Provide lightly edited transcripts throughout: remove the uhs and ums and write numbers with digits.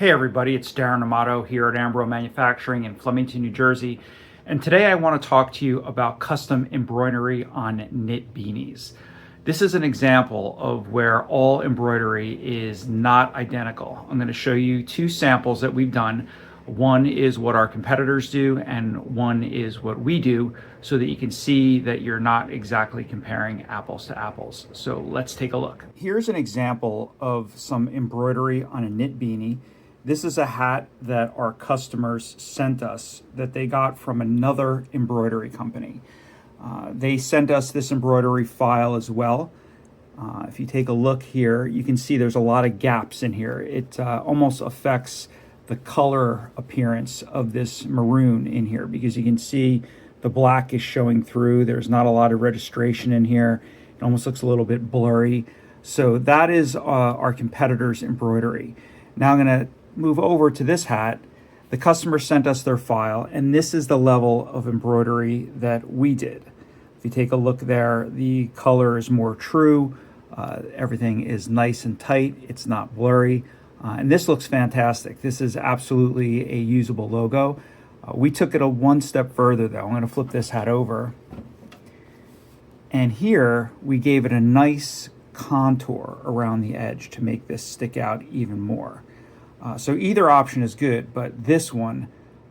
Hey everybody, it's Darren Amato here at AMBRO Manufacturing in Flemington, New Jersey. And today I want to talk to you about custom embroidery on knit beanies. This is an example of where all embroidery is not identical. I'm going to show you two samples that we've done. One is what our competitors do and one is what we do, so that you can see that you're not exactly comparing apples to apples. So let's take a look. Here's an example of some embroidery on a knit beanie. This is a hat that our customers sent us that they got from another embroidery company. They sent us this embroidery file as well. If you take a look here, you can see there's a lot of gaps in here. It almost affects the color appearance of this maroon in here, because you can see the black is showing through. There's not a lot of registration in here. It almost looks a little bit blurry. So that is our competitor's embroidery. Now I'm going to move over to this hat. The customer sent us their file, and this is the level of embroidery that we did. If you take a look there, the color is more true. Everything is nice and tight. It's not blurry. And this looks fantastic. This is absolutely a usable logo. We took it one step further though. I'm going to flip this hat over. And here we gave it a nice contour around the edge to make this stick out even more. So either option is good, but this one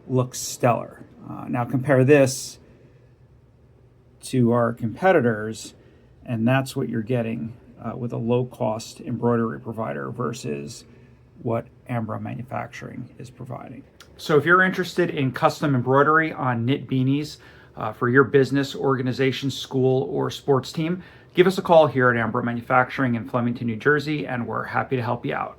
looks stellar. Now compare this to our competitors, and that's what you're getting with a low-cost embroidery provider versus what AMBRO Manufacturing is providing. So if you're interested in custom embroidery on knit beanies for your business, organization, school, or sports team, give us a call here at AMBRO Manufacturing in Flemington, New Jersey, and we're happy to help you out.